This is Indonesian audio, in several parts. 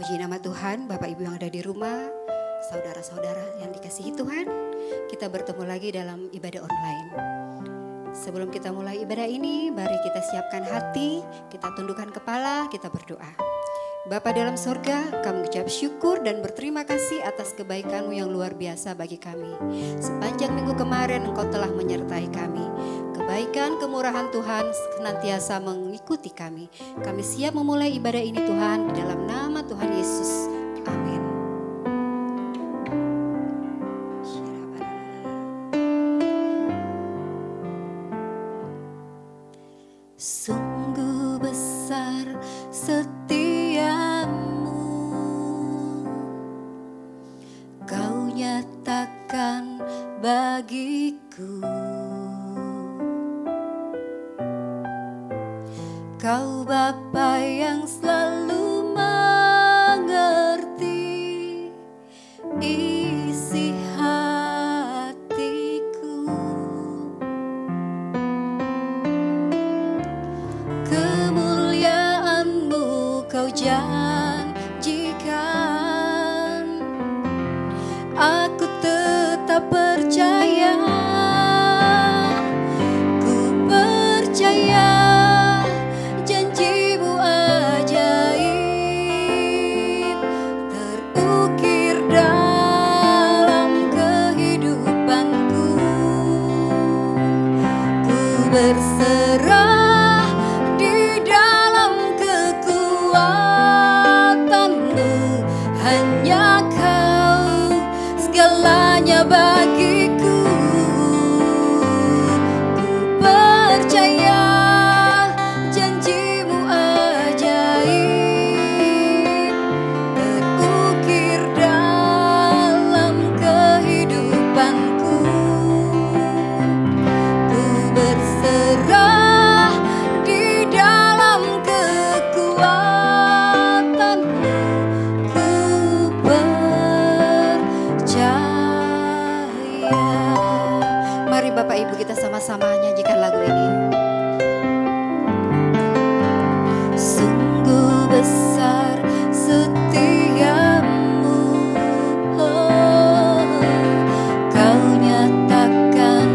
Puji nama Tuhan, Bapak Ibu yang ada di rumah, saudara-saudara yang dikasihi Tuhan. Kita bertemu lagi dalam ibadah online. Sebelum kita mulai ibadah ini, mari kita siapkan hati, kita tundukkan kepala, kita berdoa. Bapa dalam surga, kami ucap syukur dan berterima kasih atas kebaikan-Mu yang luar biasa bagi kami. Sepanjang minggu kemarin Engkau telah menyertai kami. Kebaikan, kemurahan Tuhan senantiasa mengikuti kami. Kami siap memulai ibadah ini Tuhan, di dalam nama Tuhan Yesus. Amin. Sungguh besar setiamu, Kau nyatakan bagiku. Kau Bapa yang selalu mengerti isi hatiku. Kemuliaan-Mu Kau janjikan, aku tetap percaya. Ku percaya janji-Mu ajaib terukir dalam kehidupanku. Ku berserah di dalam kekuatan-Mu, hanya Kau segalanya bagiku. Ku percaya janji-Mu ajaib terukir dalam kehidupanku. Ku berserah di dalam kekuatan-Mu. Ku percaya. Mari Bapak Ibu kita sama-sama nyanyikan lagu ini. Sungguh besar setiamu, oh, Kau nyatakan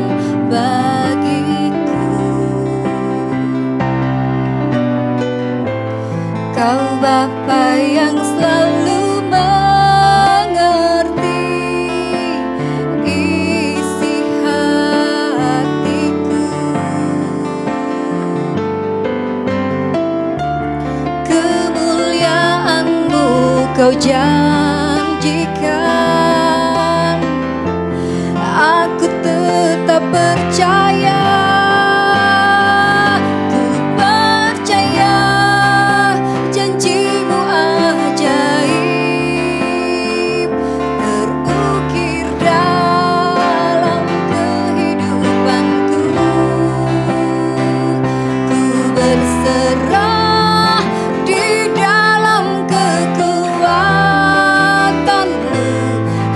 bagiku. Kau Bapa yang selalu mengerti isi hatiku. Kemuliaan-Mu Kau janjikan, aku tetap percaya. Ku percaya janji-Mu ajaib terukir dalam kehidupanku. Ku berserah di dalam kekuatan-Mu,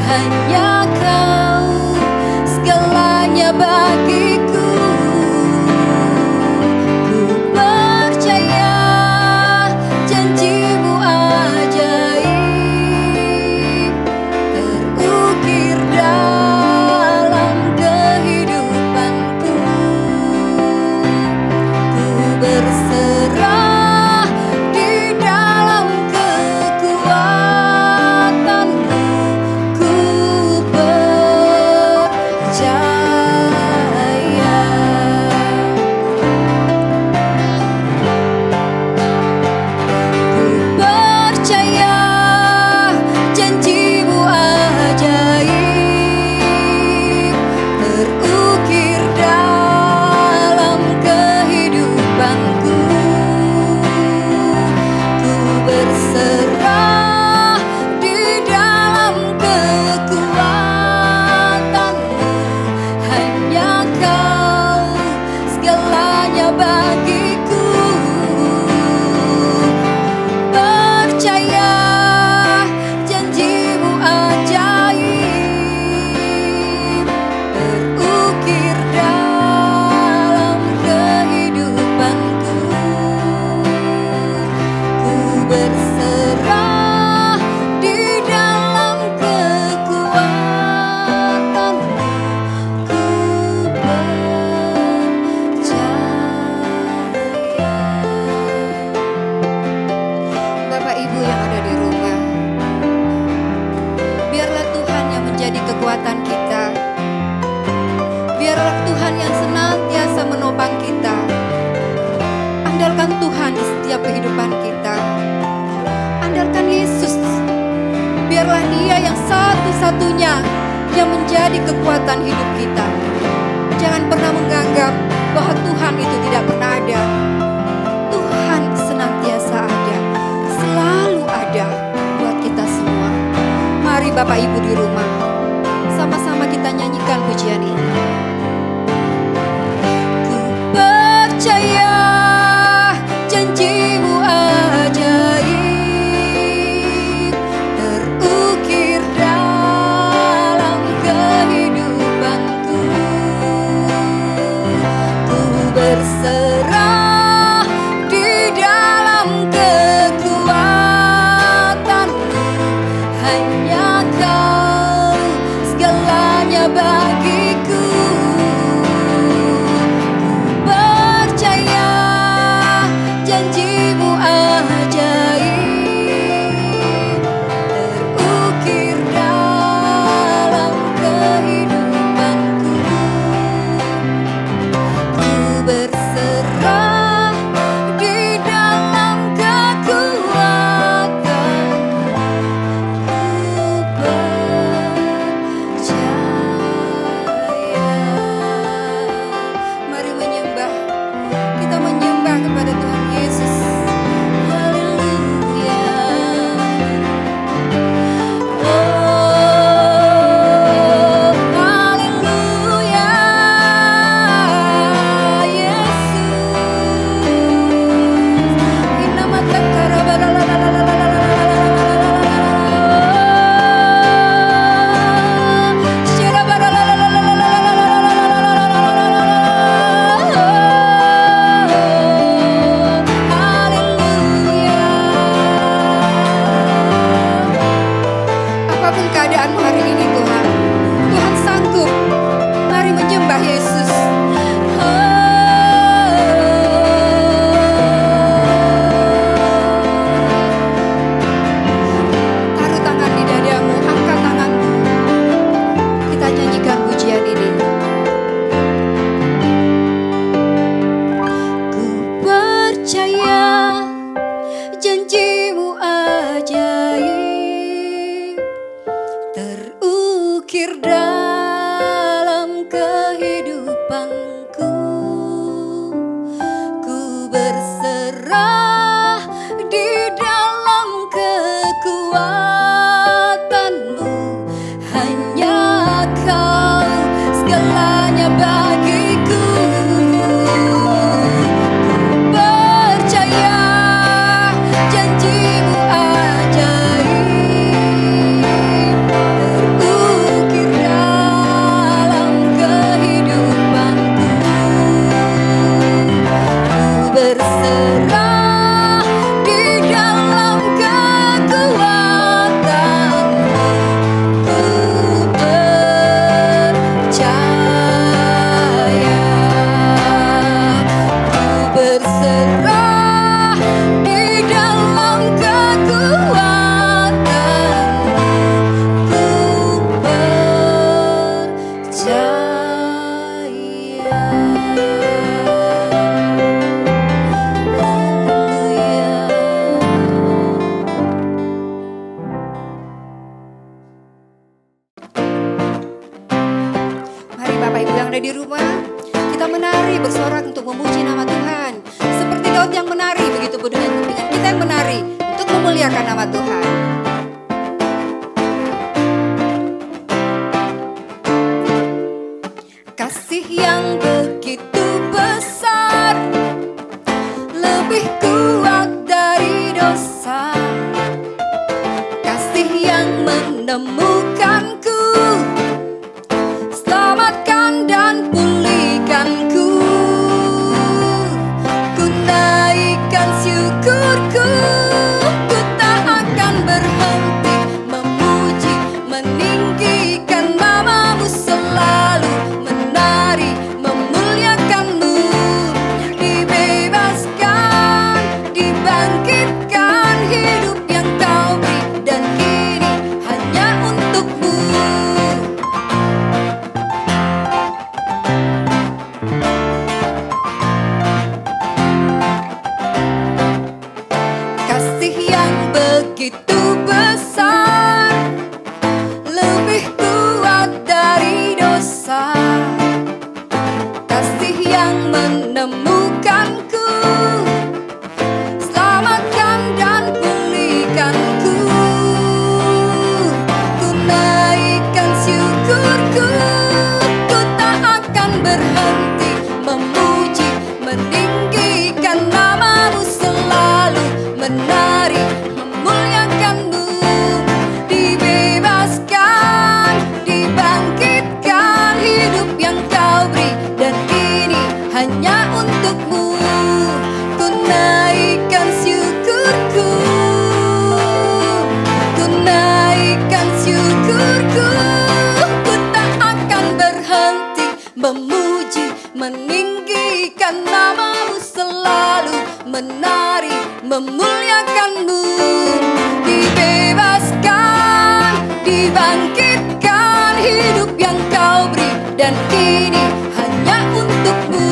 hanya Kau segalanya baik. Dialah Tuhan yang senantiasa menopang kita. Andalkan Tuhan di setiap kehidupan kita. Andalkan Yesus. Biarlah Dia yang satu-satunya yang menjadi kekuatan hidup kita. Jangan pernah menganggap bahwa Tuhan itu tidak pernah ada. Tuhan senantiasa ada, selalu ada buat kita semua. Mari Bapak Ibu di rumah, sama-sama kita nyanyikan pujian ini. Ku percaya janji-Mu ajaib terukir dalam kehidupan-Ku. Ku berserah di dalam kekuatan-Mu. Hanya Kau segalanya bagiku. Ku percaya janji-Mu ajaib terukir dalam kehidupanku. Ku berserah di dalam kekuatan. Ku percaya. Mari menyembah. Kita menyembah kepada Tuhan Yesus. Haleluya. Oh, haleluya. Yesus. Inama takara apapun keadaanmu hari ini Tuhan, Tuhan sanggup. Mari menyembah Yesus. Taruh tangan di dadamu, angkat tanganmu. Kita nyanyikan pujian ini. Ku percaya janji-Mu ajaib terukir dalam kehidupanku. Ku berserah di dalam kekuatan-Mu. Hanya Kau segalanya bagiku. Ku percaya janji-Mu ajaib terukir dalam kehidupanku. Ku berserah di dalam kekuatan-Mu. Ku percaya. Ku berserah di dalam kekuatan-Mu. Ku percaya. Mari Bapak Ibu yang ada di rumah, kita menari bersorak untuk memuji nama Tuhan. Seperti Daud yang menari, begitu pun dengan kita yang menari untuk memuliakan nama Tuhan. Kasih yang begitu besar, lebih kuat dari dosa. Kasih yang menemukanku, selamatkan dan pulihkanku. Ku naikkan syukurku, ku tak akan berhenti memuji, meninggikan nama-Mu selalu, menari, memuliakan memuji, meninggikan namamu selalu, menari, memuliakanmu. Dibebaskan, dibangkitkan hidup yang kau beri, dan ini hanya untukmu. Ku naikkan syukurku, ku naikkan syukurku. Ku tak akan berhenti memuji, meninggikan namamu selalu, menari, memuliakanmu. Dibebaskan, dibangkitkan hidup yang kau beri, dan ini hanya untukmu.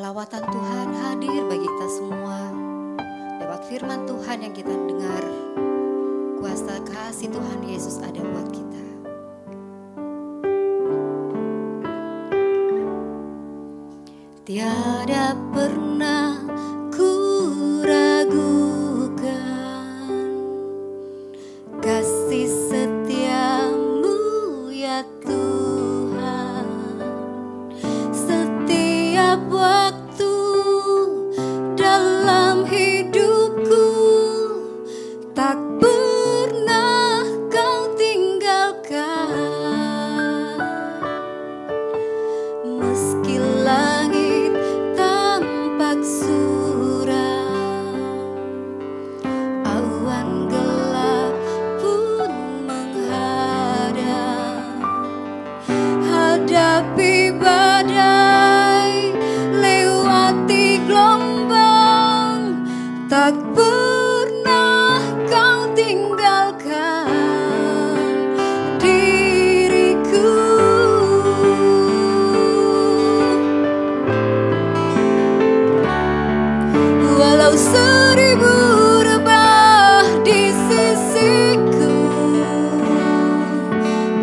Lawatan Tuhan hadir bagi kita semua. Lewat firman Tuhan yang kita dengar, kuasa kasih Tuhan Yesus ada buat kita. Tiada pernah ku ragukan kasih setiamu ya Tuhan. Setiap waktu dalam hidupku tak pernah kau tinggalkan. Meski langit tampak suram, awan gelap pun menghadang. Hadapi badai, lewati gelombang, tak pernah kau tinggalkan diriku. Walau 1000 rebah di sisiku,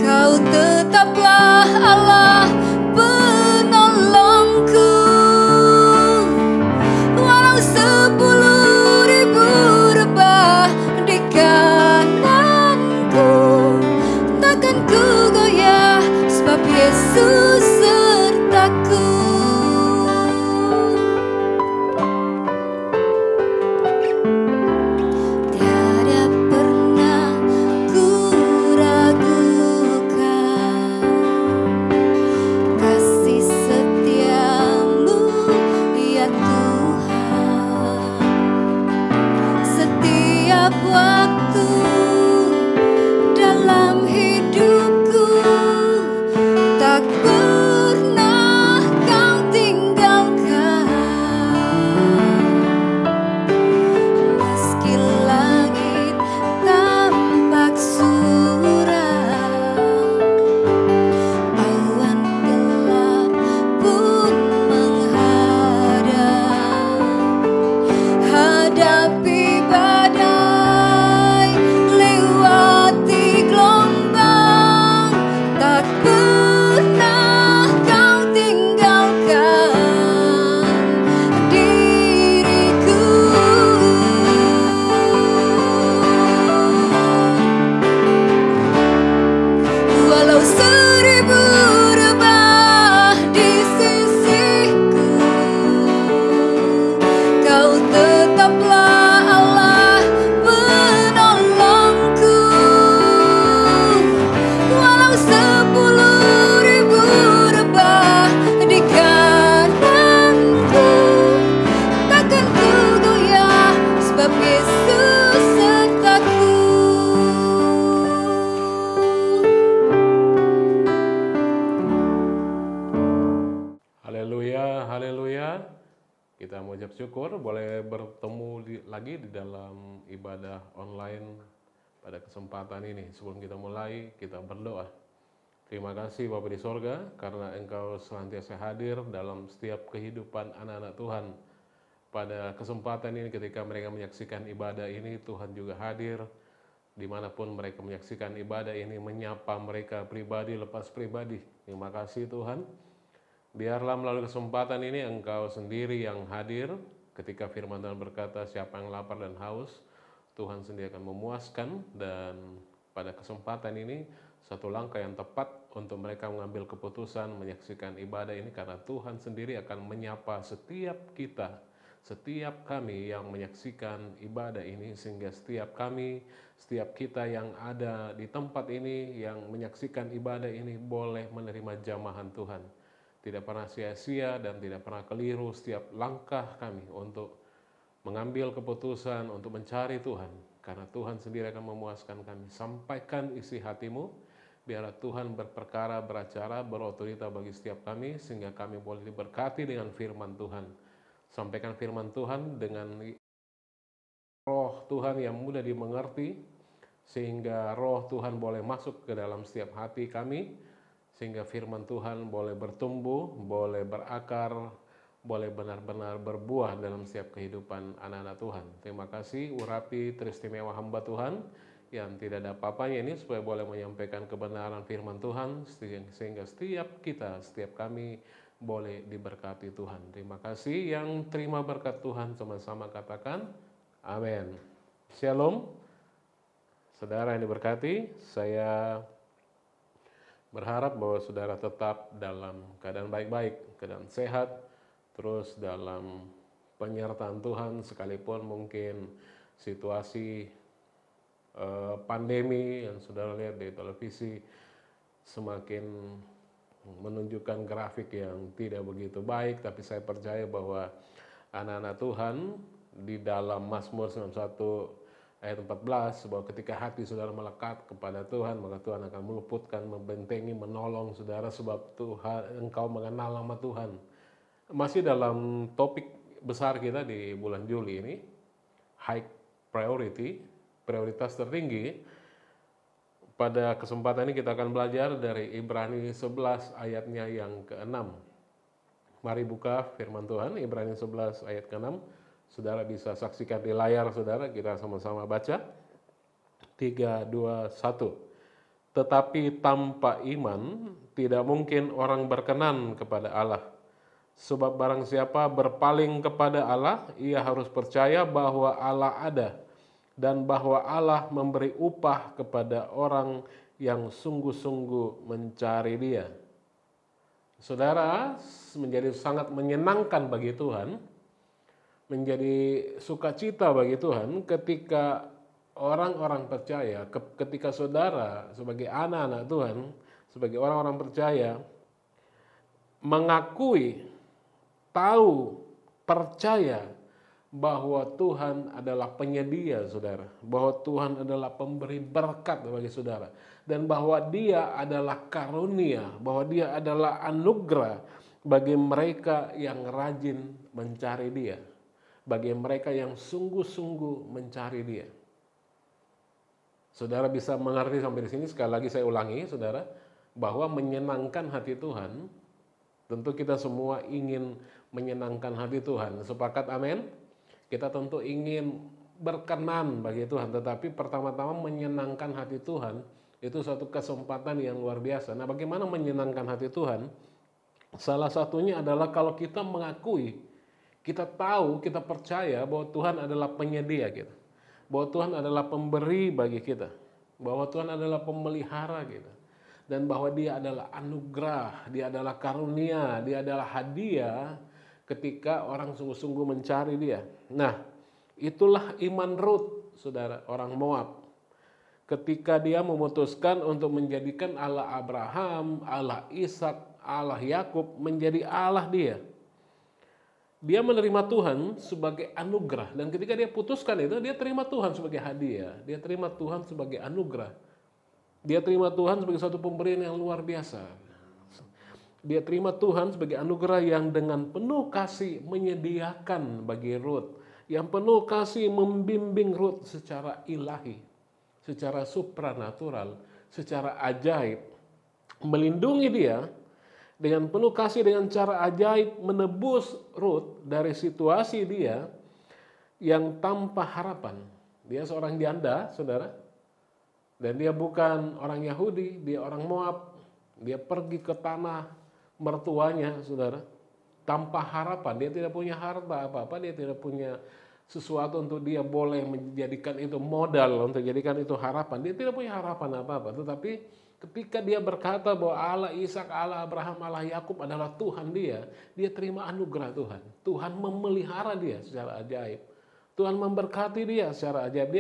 kau tetaplah Allah penolongku. Walau 10.000 mengucap syukur boleh bertemu lagi di dalam ibadah online pada kesempatan ini. Sebelum kita mulai, kita berdoa. Terima kasih Bapa di sorga, karena Engkau senantiasa hadir dalam setiap kehidupan anak-anak Tuhan. Pada kesempatan ini ketika mereka menyaksikan ibadah ini, Tuhan juga hadir. Dimanapun mereka menyaksikan ibadah ini, menyapa mereka pribadi lepas pribadi. Terima kasih Tuhan. Biarlah melalui kesempatan ini Engkau sendiri yang hadir. Ketika firman Tuhan berkata, siapa yang lapar dan haus, Tuhan sendiri akan memuaskan. Dan pada kesempatan ini, satu langkah yang tepat untuk mereka mengambil keputusan menyaksikan ibadah ini, karena Tuhan sendiri akan menyapa setiap kita, setiap kami yang menyaksikan ibadah ini, sehingga setiap kita yang ada di tempat ini, yang menyaksikan ibadah ini, boleh menerima jamahan Tuhan. Tidak pernah sia-sia dan tidak pernah keliru setiap langkah kami untuk mengambil keputusan untuk mencari Tuhan. Karena Tuhan sendiri akan memuaskan kami. Sampaikan isi hatimu, biarlah Tuhan berperkara, beracara, berotorita bagi setiap kami, sehingga kami boleh diberkati dengan firman Tuhan. Sampaikan firman Tuhan dengan roh Tuhan yang mudah dimengerti, sehingga roh Tuhan boleh masuk ke dalam setiap hati kami, sehingga firman Tuhan boleh bertumbuh, boleh berakar, boleh benar-benar berbuah dalam setiap kehidupan anak-anak Tuhan. Terima kasih urapi teristimewa hamba Tuhan yang tidak ada apa-apanya ini, supaya boleh menyampaikan kebenaran firman Tuhan, sehingga setiap kami boleh diberkati Tuhan. Terima kasih. Yang terima berkat Tuhan sama-sama katakan amin. Shalom. Saudara yang diberkati, saya berharap bahwa saudara tetap dalam keadaan baik-baik, keadaan sehat, terus dalam penyertaan Tuhan, sekalipun mungkin situasi pandemi yang saudara lihat di televisi semakin menunjukkan grafik yang tidak begitu baik, tapi saya percaya bahwa anak-anak Tuhan di dalam Mazmur 91 ayat 14, bahwa ketika hati saudara melekat kepada Tuhan, maka Tuhan akan meluputkan, membentengi, menolong saudara, sebab Tuhan, engkau mengenal nama Tuhan. Masih dalam topik besar kita di bulan Juli ini, high priority, prioritas tertinggi. Pada kesempatan ini kita akan belajar dari Ibrani 11 ayatnya yang ke-6. Mari buka firman Tuhan, Ibrani 11 ayat ke-6. Saudara bisa saksikan di layar saudara, kita sama-sama baca. 3, 2, 1. Tetapi tanpa iman tidak mungkin orang berkenan kepada Allah. Sebab barang siapa berpaling kepada Allah, ia harus percaya bahwa Allah ada, dan bahwa Allah memberi upah kepada orang yang sungguh-sungguh mencari Dia. Saudara, menjadi sangat menyenangkan bagi Tuhan, menjadi sukacita bagi Tuhan ketika orang-orang percaya, ketika saudara sebagai anak-anak Tuhan, sebagai orang-orang percaya, mengakui, tahu, percaya bahwa Tuhan adalah penyedia saudara, bahwa Tuhan adalah pemberi berkat bagi saudara, dan bahwa Dia adalah karunia, bahwa Dia adalah anugerah bagi mereka yang rajin mencari Dia, bagi mereka yang sungguh-sungguh mencari Dia. Saudara bisa mengerti sampai di sini? Sekali lagi saya ulangi saudara, bahwa menyenangkan hati Tuhan, tentu kita semua ingin menyenangkan hati Tuhan. Sepakat amin? Kita tentu ingin berkenan bagi Tuhan, tetapi pertama-tama menyenangkan hati Tuhan itu suatu kesempatan yang luar biasa. Nah, bagaimana menyenangkan hati Tuhan? Salah satunya adalah kalau kita mengakui, kita tahu, kita percaya bahwa Tuhan adalah penyedia kita, bahwa Tuhan adalah pemberi bagi kita, bahwa Tuhan adalah pemelihara kita, dan bahwa Dia adalah anugerah, Dia adalah karunia, Dia adalah hadiah ketika orang sungguh-sungguh mencari Dia. Nah, itulah iman Rut, saudara, orang Moab. Ketika dia memutuskan untuk menjadikan Allah Abraham, Allah Ishak, Allah Yakub menjadi Allah dia. Dia menerima Tuhan sebagai anugerah, dan ketika dia putuskan itu, dia terima Tuhan sebagai hadiah, dia terima Tuhan sebagai anugerah, dia terima Tuhan sebagai satu pemberian yang luar biasa. Dia terima Tuhan sebagai anugerah yang dengan penuh kasih menyediakan bagi Ruth. Yang penuh kasih membimbing Ruth secara ilahi, secara supranatural, secara ajaib. Melindungi dia dengan penuh kasih dengan cara ajaib, menebus Ruth dari situasi dia yang tanpa harapan. Dia seorang janda, saudara. Dan dia bukan orang Yahudi, dia orang Moab. Dia pergi ke tanah mertuanya, saudara, tanpa harapan. Dia tidak punya harta apa-apa, dia tidak punya sesuatu untuk dia boleh menjadikan itu modal, untuk jadikan itu harapan. Dia tidak punya harapan apa-apa. Tetapi ketika dia berkata bahwa Allah Ishak, Allah Abraham, Allah Yakub adalah Tuhan dia terima anugerah Tuhan. Tuhan memelihara dia secara ajaib. Tuhan memberkati dia secara ajaib.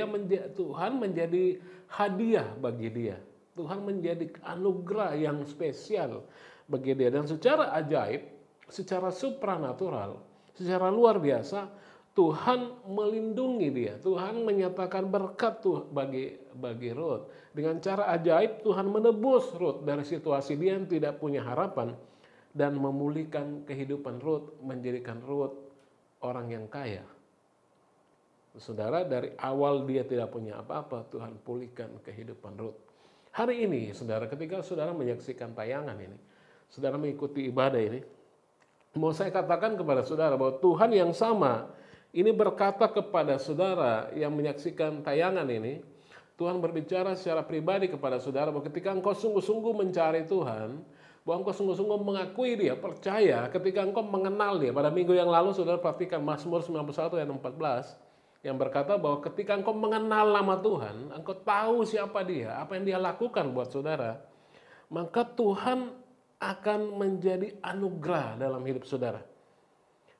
Tuhan menjadi hadiah bagi dia. Tuhan menjadi anugerah yang spesial bagi dia. Dan secara ajaib, secara supranatural, secara luar biasa, Tuhan melindungi dia. Tuhan menyatakan berkat tuh bagi Ruth. Dengan cara ajaib Tuhan menebus Ruth dari situasi dia yang tidak punya harapan dan memulihkan kehidupan Ruth, menjadikan Ruth orang yang kaya. Saudara, dari awal dia tidak punya apa-apa, Tuhan pulihkan kehidupan Ruth. Hari ini, saudara, ketika saudara menyaksikan tayangan ini, saudara mengikuti ibadah ini, mau saya katakan kepada saudara bahwa Tuhan yang sama ini berkata kepada saudara yang menyaksikan tayangan ini. Tuhan berbicara secara pribadi kepada saudara bahwa ketika engkau sungguh-sungguh mencari Tuhan, bahwa engkau sungguh-sungguh mengakui dia, percaya, ketika engkau mengenal dia. Pada minggu yang lalu saudara perhatikan Mazmur 91 ayat 14 yang berkata bahwa ketika engkau mengenal nama Tuhan, engkau tahu siapa dia, apa yang dia lakukan buat saudara, maka Tuhan akan menjadi anugerah dalam hidup saudara.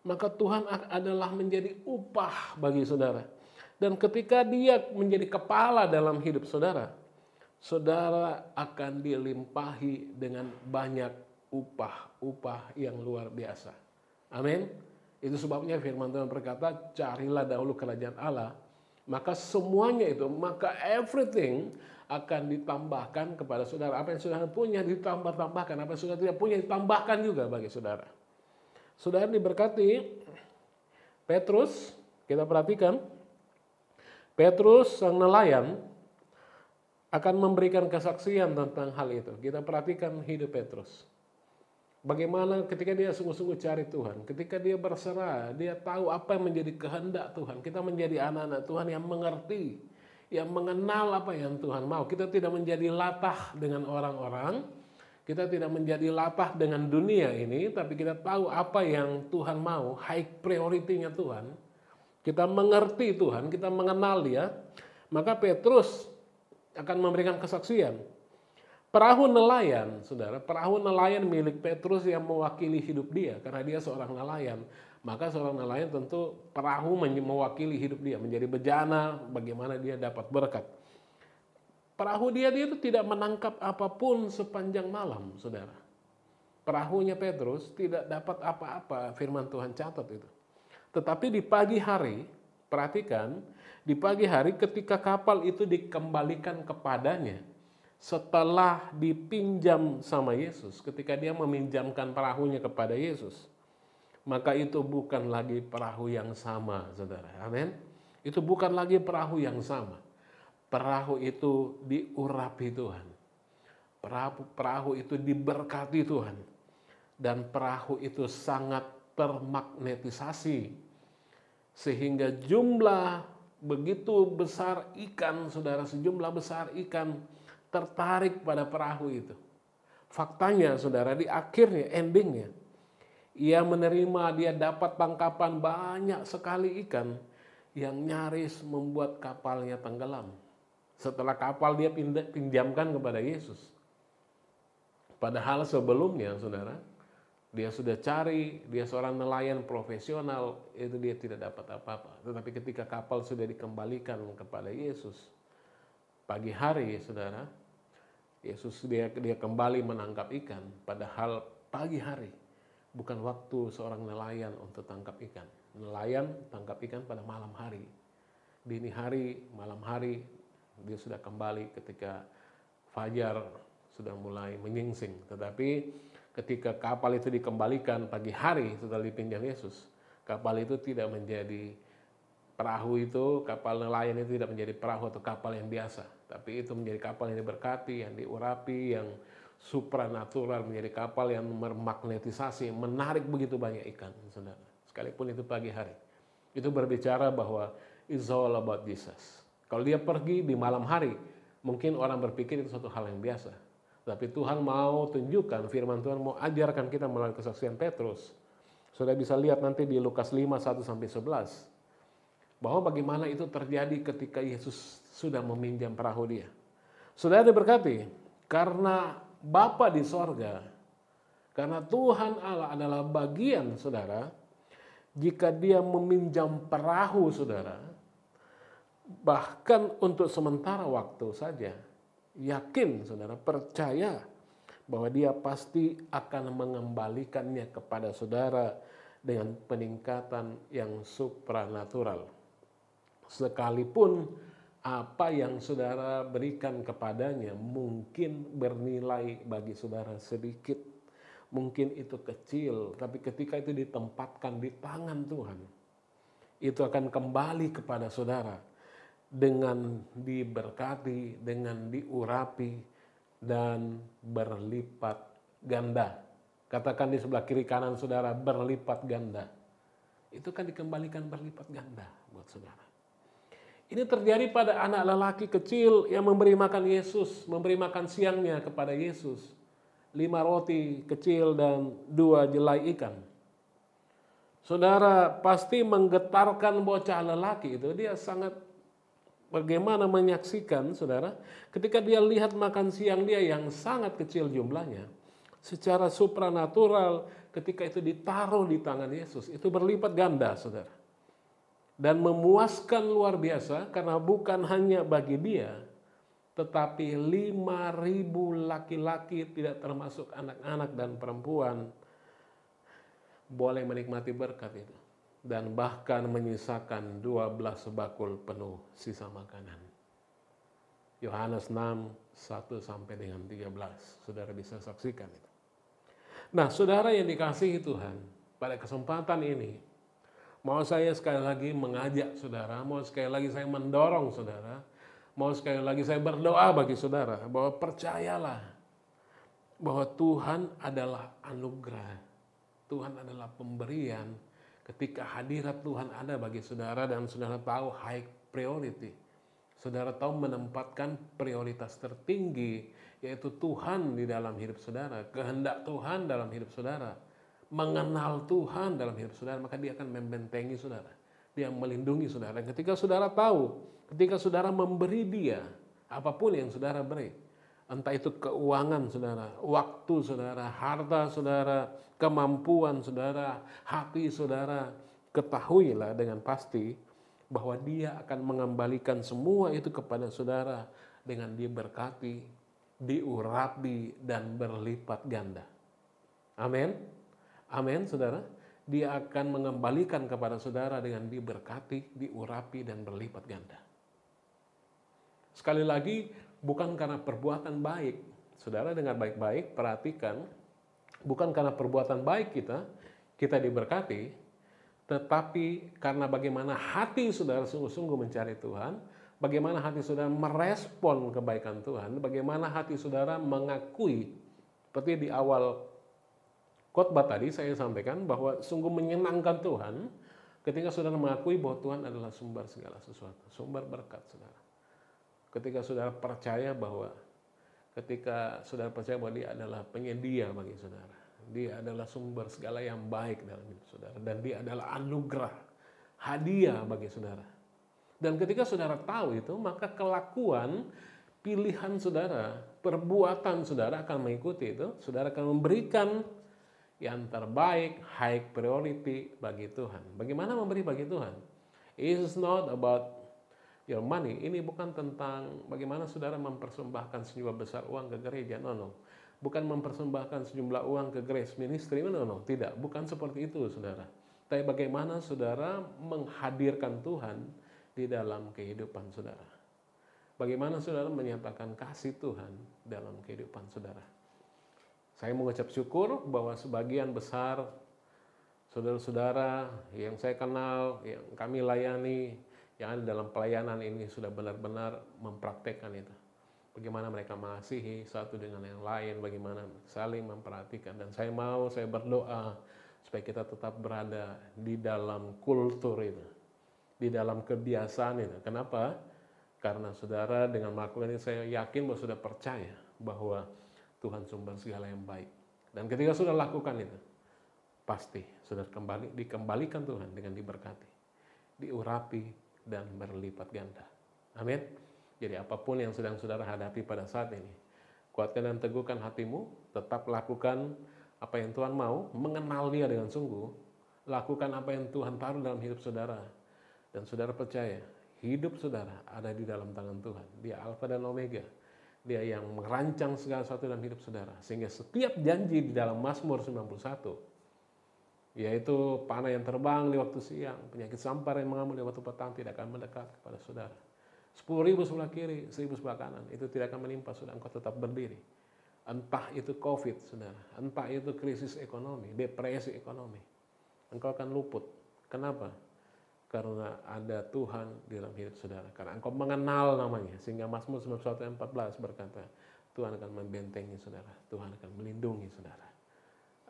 Maka Tuhan adalah menjadi upah bagi saudara. Dan ketika dia menjadi kepala dalam hidup saudara, saudara akan dilimpahi dengan banyak upah yang luar biasa. Amin. Itu sebabnya firman Tuhan berkata, carilah dahulu kerajaan Allah, maka semuanya itu, maka everything akan ditambahkan kepada saudara. Apa yang saudara punya ditambahkan, apa yang saudara tidak punya ditambahkan juga bagi saudara. Saudara diberkati. Petrus, kita perhatikan, Petrus sang nelayan akan memberikan kesaksian tentang hal itu. Kita perhatikan hidup Petrus. Bagaimana ketika dia sungguh-sungguh cari Tuhan, ketika dia berserah, dia tahu apa yang menjadi kehendak Tuhan. Kita menjadi anak-anak Tuhan yang mengerti, yang mengenal apa yang Tuhan mau. Kita tidak menjadi latah dengan orang-orang, kita tidak menjadi latah dengan dunia ini, tapi kita tahu apa yang Tuhan mau, high priority-nya Tuhan. Kita mengerti Tuhan, kita mengenal dia, maka Petrus akan memberikan kesaksian. Perahu nelayan, saudara, perahu nelayan milik Petrus yang mewakili hidup dia, karena dia seorang nelayan. Maka seorang nelayan tentu perahu mewakili hidup dia, menjadi bejana bagaimana dia dapat berkat. Perahu dia itu tidak menangkap apapun sepanjang malam, saudara. Perahunya Petrus tidak dapat apa-apa, firman Tuhan catat itu. Tetapi di pagi hari, perhatikan, di pagi hari ketika kapal itu dikembalikan kepadanya, setelah dipinjam sama Yesus, ketika dia meminjamkan perahunya kepada Yesus, maka itu bukan lagi perahu yang sama, saudara. Amin. Itu bukan lagi perahu yang sama. Perahu itu diurapi Tuhan. Perahu itu diberkati Tuhan. Dan perahu itu sangat termagnetisasi. Sehingga jumlah begitu besar ikan, saudara, sejumlah besar ikan tertarik pada perahu itu. Faktanya, saudara, di akhirnya, endingnya, ia menerima, dia dapat tangkapan banyak sekali ikan yang nyaris membuat kapalnya tenggelam. Setelah kapal dia pinjamkan kepada Yesus. Padahal sebelumnya, saudara, dia sudah cari, dia seorang nelayan profesional, itu dia tidak dapat apa-apa. Tetapi ketika kapal sudah dikembalikan kepada Yesus, pagi hari, saudara, Yesus dia kembali menangkap ikan. Padahal pagi hari bukan waktu seorang nelayan untuk tangkap ikan. Nelayan tangkap ikan pada malam hari. Dini hari, malam hari, dia sudah kembali ketika fajar sudah mulai menyingsing. Tetapi ketika kapal itu dikembalikan pagi hari setelah dipinjam Yesus, kapal itu tidak menjadi perahu itu, kapal nelayan itu tidak menjadi perahu atau kapal yang biasa, tapi itu menjadi kapal yang diberkati, yang diurapi, yang supranatural, menjadi kapal yang bermagnetisasi, menarik begitu banyak ikan, saudara. Sekalipun itu pagi hari. Itu berbicara bahwa it's all about Jesus. Kalau dia pergi di malam hari, mungkin orang berpikir itu suatu hal yang biasa. Tapi Tuhan mau tunjukkan, firman Tuhan mau ajarkan kita melalui kesaksian Petrus. Sudah bisa lihat nanti di Lukas 5, 1-11. Bahwa bagaimana itu terjadi ketika Yesus sudah meminjam perahu dia. Sudah diberkati, karena Bapa di sorga, karena Tuhan Allah adalah bagian saudara, jika dia meminjam perahu saudara, bahkan untuk sementara waktu saja, yakin saudara, percaya bahwa dia pasti akan mengembalikannya kepada saudara dengan peningkatan yang supranatural. Sekalipun apa yang saudara berikan kepadanya mungkin bernilai bagi saudara sedikit, mungkin itu kecil, tapi ketika itu ditempatkan di tangan Tuhan, itu akan kembali kepada saudara dengan diberkati, dengan diurapi, dan berlipat ganda. Katakan di sebelah kiri kanan saudara, berlipat ganda. Itu kan dikembalikan berlipat ganda buat saudara. Ini terjadi pada anak lelaki kecil yang memberi makan Yesus, memberi makan siangnya kepada Yesus. 5 roti kecil dan 2 jelai ikan. Saudara, pasti menggetarkan bocah lelaki itu. Dia sangat bagaimana menyaksikan, saudara, ketika dia lihat makan siang dia yang sangat kecil jumlahnya, secara supranatural ketika itu ditaruh di tangan Yesus, itu berlipat ganda, saudara. Dan memuaskan luar biasa, karena bukan hanya bagi dia, tetapi 5.000 laki-laki, tidak termasuk anak-anak dan perempuan, boleh menikmati berkat itu. Dan bahkan menyisakan 12 bakul penuh sisa makanan. Yohanes 6, 1 sampai dengan 13. Saudara bisa saksikan itu. Nah, saudara yang dikasihi Tuhan, pada kesempatan ini, mau saya sekali lagi mengajak saudara, mau sekali lagi saya mendorong saudara, mau sekali lagi saya berdoa bagi saudara, bahwa percayalah bahwa Tuhan adalah anugerah, Tuhan adalah pemberian. Ketika hadirat Tuhan ada bagi saudara dan saudara tahu high priority, saudara tahu menempatkan prioritas tertinggi, yaitu Tuhan di dalam hidup saudara, kehendak Tuhan dalam hidup saudara, mengenal Tuhan dalam hidup saudara, maka dia akan membentengi saudara, dia melindungi saudara. Ketika saudara tahu, ketika saudara memberi dia apapun yang saudara beri, entah itu keuangan saudara, waktu saudara, harta saudara, kemampuan saudara, hati saudara, ketahuilah dengan pasti bahwa dia akan mengembalikan semua itu kepada saudara dengan diberkati, diurapi, dan berlipat ganda. Amin. Amin, saudara. Dia akan mengembalikan kepada saudara dengan diberkati, diurapi, dan berlipat ganda. Sekali lagi, bukan karena perbuatan baik. Saudara dengar baik-baik, perhatikan. Bukan karena perbuatan baik kita diberkati, tetapi karena bagaimana hati saudara sungguh-sungguh mencari Tuhan, bagaimana hati saudara merespon kebaikan Tuhan, bagaimana hati saudara mengakui, seperti di awal khotbah tadi saya sampaikan bahwa sungguh menyenangkan Tuhan ketika saudara mengakui bahwa Tuhan adalah sumber segala sesuatu, sumber berkat saudara. Ketika saudara percaya bahwa Dia adalah penyedia bagi saudara, Dia adalah sumber segala yang baik dalam hidup saudara, dan Dia adalah anugerah, hadiah bagi saudara. Dan ketika saudara tahu itu, maka kelakuan, pilihan saudara, perbuatan saudara akan mengikuti itu. Saudara akan memberikan yang terbaik, high priority bagi Tuhan. Bagaimana memberi bagi Tuhan? It is not about your money. Ini bukan tentang bagaimana saudara mempersembahkan sejumlah besar uang ke gereja. No. Bukan mempersembahkan sejumlah uang ke Grace Ministry. No. Tidak. Bukan seperti itu, saudara. Tapi bagaimana saudara menghadirkan Tuhan di dalam kehidupan saudara. Bagaimana saudara menyatakan kasih Tuhan dalam kehidupan saudara. Saya mengucap syukur bahwa sebagian besar saudara-saudara yang saya kenal, yang kami layani, yang ada dalam pelayanan ini sudah benar-benar mempraktekkan itu. Bagaimana mereka mengasihi satu dengan yang lain, bagaimana saling memperhatikan. Dan saya berdoa supaya kita tetap berada di dalam kultur itu, di dalam kebiasaan itu. Kenapa? Karena saudara dengan melakukan ini saya yakin bahwa sudah percaya bahwa Tuhan sumber segala yang baik. Dan ketika sudah lakukan itu, pasti sudah dikembalikan Tuhan dengan diberkati, diurapi, dan berlipat ganda. Amin. Jadi apapun yang sedang saudara hadapi pada saat ini, kuatkan dan teguhkan hatimu, tetap lakukan apa yang Tuhan mau, mengenal Dia dengan sungguh, lakukan apa yang Tuhan taruh dalam hidup saudara. Dan saudara percaya, hidup saudara ada di dalam tangan Tuhan. Dia Alfa dan Omega. Dia yang merancang segala sesuatu dalam hidup saudara. Sehingga setiap janji di dalam Mazmur 91, yaitu panah yang terbang di waktu siang, penyakit sampar yang mengamuk di waktu petang tidak akan mendekat kepada saudara. 10.000 sebelah kiri, 1.000 sebelah kanan, itu tidak akan menimpa saudara, engkau tetap berdiri. Entah itu COVID, saudara, entah itu krisis ekonomi, depresi ekonomi, engkau akan luput. Kenapa? Karena ada Tuhan di dalam hidup saudara. Karena engkau mengenal namanya. Sehingga Mazmur 91:14 berkata, Tuhan akan membentengi saudara, Tuhan akan melindungi saudara.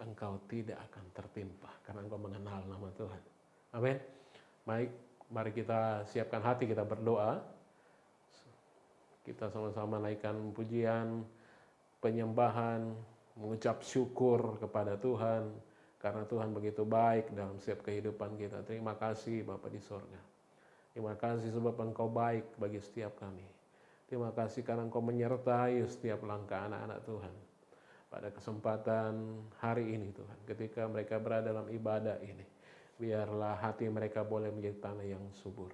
Engkau tidak akan tertimpa karena engkau mengenal nama Tuhan. Amin. Baik, mari kita siapkan hati, kita berdoa. Kita sama-sama naikkan pujian, penyembahan, mengucap syukur kepada Tuhan. Karena Tuhan begitu baik dalam setiap kehidupan kita. Terima kasih Bapa di sorga. Terima kasih sebab Engkau baik bagi setiap kami. Terima kasih karena Engkau menyertai setiap langkah anak-anak Tuhan. Pada kesempatan hari ini Tuhan, ketika mereka berada dalam ibadah ini, biarlah hati mereka boleh menjadi tanah yang subur.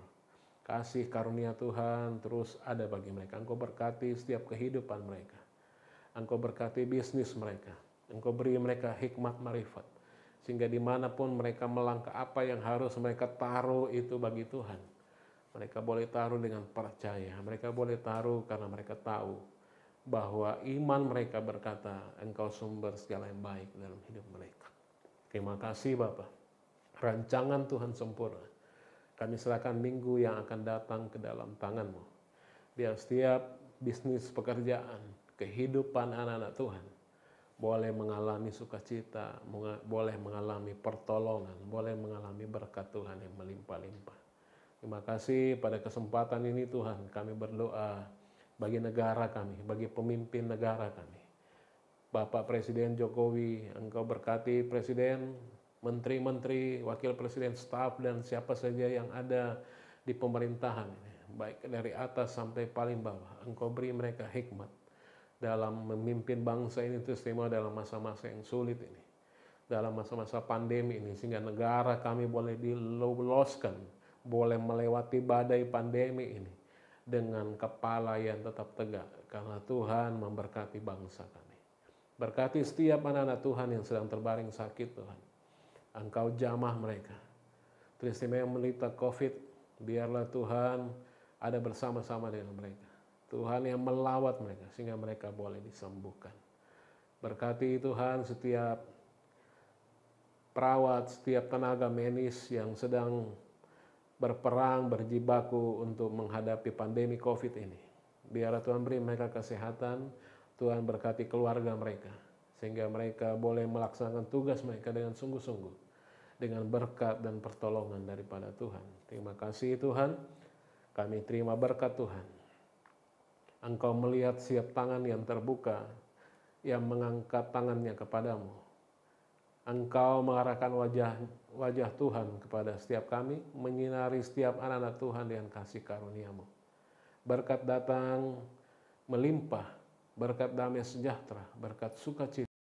Kasih karunia Tuhan terus ada bagi mereka. Engkau berkati setiap kehidupan mereka. Engkau berkati bisnis mereka. Engkau beri mereka hikmat marifat. Sehingga dimanapun mereka melangkah, apa yang harus mereka taruh itu bagi Tuhan. Mereka boleh taruh dengan percaya. Mereka boleh taruh karena mereka tahu bahwa iman mereka berkata, Engkau sumber segala yang baik dalam hidup mereka. Terima kasih Bapa. Rancangan Tuhan sempurna. Kami serahkan minggu yang akan datang ke dalam tangan-Mu. Biar setiap bisnis pekerjaan, kehidupan anak-anak Tuhan boleh mengalami sukacita, boleh mengalami pertolongan, boleh mengalami berkat Tuhan yang melimpah-limpah. Terima kasih pada kesempatan ini Tuhan, kami berdoa bagi negara kami, bagi pemimpin negara kami. Bapak Presiden Jokowi, Engkau berkati Presiden, menteri-menteri, wakil presiden, staf, dan siapa saja yang ada di pemerintahan ini, baik dari atas sampai paling bawah. Engkau beri mereka hikmat dalam memimpin bangsa ini, terutama dalam masa-masa yang sulit ini, dalam masa-masa pandemi ini, sehingga negara kami boleh diloloskan, boleh melewati badai pandemi ini dengan kepala yang tetap tegak, karena Tuhan memberkati bangsa kami. Berkati setiap anak-anak Tuhan yang sedang terbaring sakit Tuhan. Engkau jamah mereka. Terutama yang menderita COVID, biarlah Tuhan ada bersama-sama dengan mereka. Tuhan yang melawat mereka sehingga mereka boleh disembuhkan. Berkati Tuhan setiap perawat, setiap tenaga medis yang sedang berperang, berjibaku untuk menghadapi pandemi COVID ini. Biarlah Tuhan beri mereka kesehatan, Tuhan berkati keluarga mereka, sehingga mereka boleh melaksanakan tugas mereka dengan sungguh-sungguh, dengan berkat dan pertolongan daripada Tuhan. Terima kasih Tuhan, kami terima berkat Tuhan. Engkau melihat siap tangan yang terbuka, yang mengangkat tangannya kepadamu. Engkau mengarahkan wajah Tuhan kepada setiap kami, menyinari setiap anak-anak Tuhan dengan kasih karunia-Mu. Berkat datang melimpah, berkat damai sejahtera, berkat sukacita.